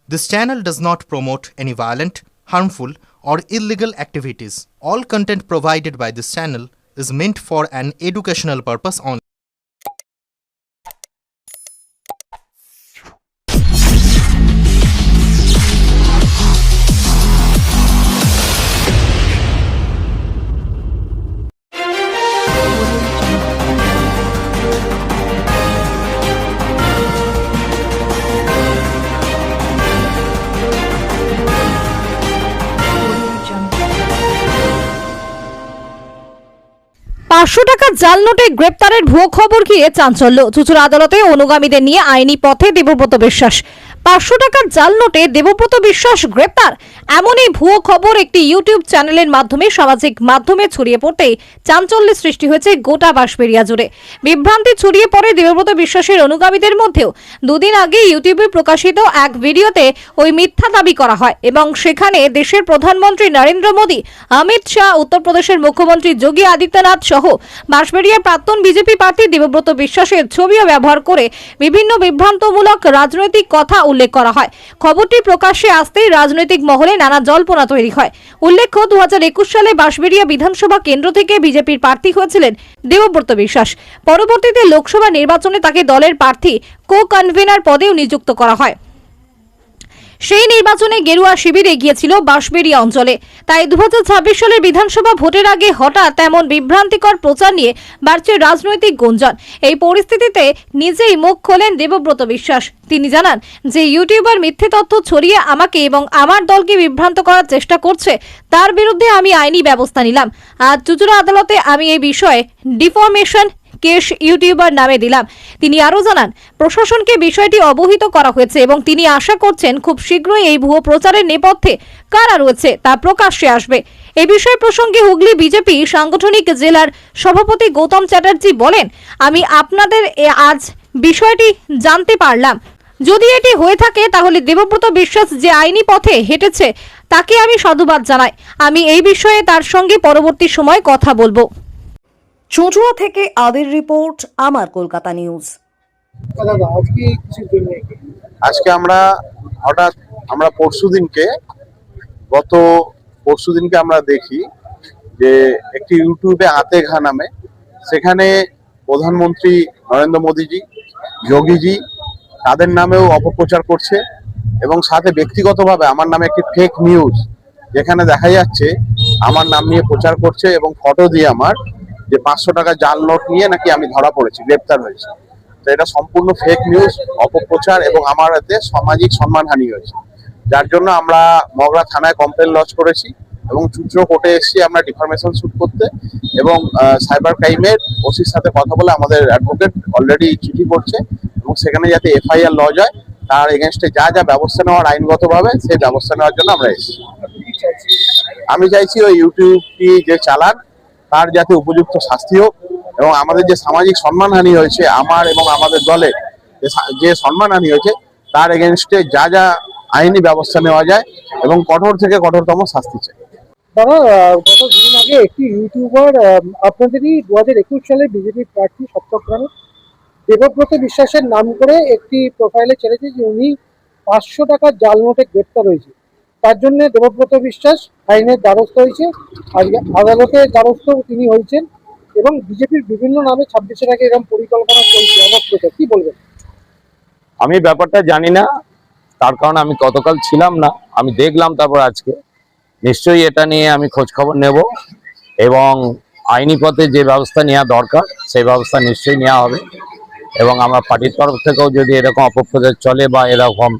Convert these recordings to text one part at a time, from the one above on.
This channel does not promote any violent, harmful, or illegal activities. All content provided by this channel is meant for an educational purpose only. টাকা জাল নোটে গ্রেপ্তারের ভুয়ো খবর ঘিরে চাঞ্চল্য। চুঁচুড়া আদালতে অনুগামীদের নিয়ে আইনি পথে দেবব্রত বিশ্বাস। 500 টাকার জাল নোটে দেবব্রত বিশ্বাস গ্রেপ্তার, এমনই ভুয়ো খবর একটি ইউটিউব চ্যানেলের মাধ্যমে সামাজিক মাধ্যমে ছড়িয়ে পড়তে চাঞ্চল্যের সৃষ্টি হয়েছে গোটা বাঁশবেড়িয়া জুড়ে। বিভ্রান্তি ছড়িয়ে পড়ে দেবব্রত বিশ্বাসের অনুগামীদের মধ্যেও। দুদিন আগে ইউটিউবে প্রকাশিত এক ভিডিওতে ওই মিথ্যা দাবি করা হয় এবং সেখানে দেশের প্রধানমন্ত্রী নরেন্দ্র মোদী, অমিত শাহ, উত্তরপ্রদেশের মুখ্যমন্ত্রী যোগী আদিত্যনাথ সহ বাঁশবেড়িয়ার প্রাক্তন বিজেপি প্রার্থী দেবব্রত বিশ্বাসের ছবিও ব্যবহার করে বিভিন্ন বিভ্রান্তমূলক রাজনৈতিক কথা উল্লেখ করা হয়। খবরটি প্রকাশ্যে আসতেই রাজনৈতিক মহলে নানা জল্পনা তৈরি হয়। উল্লেখ্য, 2021 সালে বাঁশবেড়িয়া বিধানসভা কেন্দ্র থেকে বিজেপির প্রার্থী হয়েছিলেন দেবব্রত বিশ্বাস। পরবর্তীতে লোকসভা নির্বাচনে তাকে দলের প্রার্থী কো-কনভেনার পদেও নিযুক্ত করা হয়। সেই নির্বাচনে গেরুয়া শিবির এগিয়েছিল বাঁশবেড়িয়া অঞ্চলে। তাই 2026 সালের বিধানসভা ভোটের আগে হঠাৎ তেমন বিভ্রান্তিকর প্রচার নিয়ে বাড়ছে রাজনৈতিক গুঞ্জন। এই পরিস্থিতিতে নিজেই মুখ খোলেন দেবব্রত বিশ্বাস। তিনি জানান যে ইউটিউবার মিথ্যে তথ্য ছড়িয়ে আমাকে এবং আমার দলকে বিভ্রান্ত করার চেষ্টা করছে, তার বিরুদ্ধে আমি আইনি ব্যবস্থা নিলাম। আজ চুঁচুড়া আদালতে আমি এই বিষয়ে ডিফরমেশন কেস ইউটিউবার নামে দিলাম। তিনি আরো জানান, প্রশাসনকে বিষয়টি অবহিত করা হয়েছে এবং তিনি আশা করছেন খুব শীঘ্রই এই ভুয়ো প্রচারের নেপথ্যে কারা রয়েছে তা প্রকাশ্যে আসবে। এই বিষয় প্রসঙ্গে হুগলি বিজেপি সাংগঠনিক জেলার সভাপতি গৌতম চ্যাটার্জি বলেন, আমি আপনাদের আজ বিষয়টি জানতে পারলাম। যদি এটি হয়ে থাকে তাহলে দেবব্রত বিশ্বাস যে আইনি পথে হেঁটেছে তাকে আমি সাধুবাদ জানাই। আমি এই বিষয়ে তার সঙ্গে পরবর্তী সময় কথা বলবো। চুঁচুড়া থেকে আদির রিপোর্ট, আমার কলকাতা নিউজ। আজকে আমরা হঠাৎ গত পরশুদিনকে আমরা দেখি যে একটি ইউটিউবে আতে ঘা নামে, সেখানে প্রধানমন্ত্রী নরেন্দ্র মোদীজি, যোগীজি তাদের নামেও অপপ্রচার করছে এবং সাথে ব্যক্তিগতভাবে আমার নামে একটি ফেক নিউজ যেখানে দেখা যাচ্ছে আমার নাম নিয়ে প্রচার করছে এবং ফটো দিয়ে আমার যে 500 টাকা জাল নোট নিয়ে নাকি আমি ধরা পড়েছি, গ্রেপ্তার হয়েছি। তো এটা সম্পূর্ণ ফেক নিউজ, অপপ্রচার এবং আমার এতে সামাজিক সম্মানহানি হয়েছে, যার জন্য আমরা মগরা থানায় কমপ্লেন লজ করেছি এবং চুঁচুড়া কোর্টে এসেছি আমরা ডিফরমেশন শুট করতে এবং সাইবার ক্রাইমের ওসির সাথে কথা বলে আমাদের অ্যাডভোকেট অলরেডি চিঠি করছে এবং সেখানে যাতে এফআইআর লজ হয়, তার এগেনস্টে যা যা ব্যবস্থা নেওয়ার আইনগতভাবে সেই ব্যবস্থা নেওয়ার জন্য আমরা এসেছি। আমি চাইছি ওই ইউটিউবটি যে চালান তার যাতে উপযুক্ত শাস্তি হোক এবং আমাদের যে সামাজিক সম্মানহানি হয়েছে, আমার এবং আমাদের দলের যে সম্মানহানি হয়েছে তার এগেনস্টে যা যা আইনি ব্যবস্থা নেওয়া যায় এবং কঠোর থেকে কঠোরতম শাস্তি চাই। দাদা, গত দুদিন আগে একটি ইউটিউবার আপনাদেরই 2021 সালে বিজেপি প্রার্থী সপ্তগ্রামে দেবব্রত বিশ্বাসের নাম করে একটি প্রোফাইলে ছেড়েছে যে উনি 500 টাকার জাল নোটে গ্রেপ্তার হয়েছে। তার জন্য দেবব্রত বিশ্বাস আইনের দ্বারস্থ হয়েছে, আদালতের দ্বারস্থ তিনি হয়েছেন এবং বিজেপির বিভিন্ন নামে 26-এর আগে এরকম পরিকল্পনা চলছে। অবশ্যই কি বলবেন? আমি ব্যাপারটা জানি না, তার কারণ আমি গতকাল ছিলাম না, আমি দেখলাম তারপর আজকে। নিশ্চয়ই এটা নিয়ে আমি খোঁজ খবর নেব এবং আইনি পথে যে ব্যবস্থা নেওয়া দরকার সেই ব্যবস্থা নিশ্চয়ই নেওয়া হবে এবং আমরা পার্টির তরফ থেকেও যদি এরকম অপপ্রচার চলে বা এরকম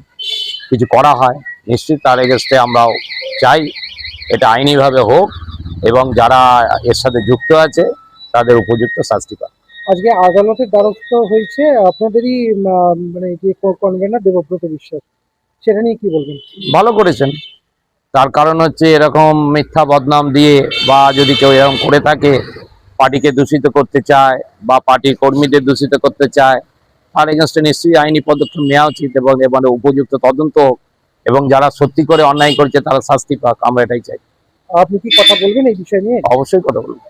কিছু করা হয় নিশ্চয়ই তার এগেস্টে আমরাও চাই এটা আইনিভাবে হোক এবং যারা এর সাথে যুক্ত আছে তাদের উপযুক্ত শাস্তি পায়। আজকে আদালতের দ্বারস্থ হয়েছে আপনাদেরই মানে যে কনভেনার দেবব্রত বিশ্বাস, সেটা নিয়ে কি বলবেন? ভালো করেছেন, তার কারণ হচ্ছে এরকম মিথ্যা বদনাম দিয়ে বা যদি কেউ এরকম করে থাকে, পার্টিকে দূষিত করতে চায় বা পার্টির কর্মীদের দূষিত করতে চায়, তার এগেনস্টে নিশ্চয়ই আইনি পদক্ষেপ নেওয়া উচিত এবং এবারে উপযুক্ত তদন্ত হোক এবং যারা সত্যি করে অন্যায় করছে তারা শাস্তি পাক, আমরা এটাই চাই। আপনি কি কথা বলবেন এই বিষয় নিয়ে? অবশ্যই কথা বলবো।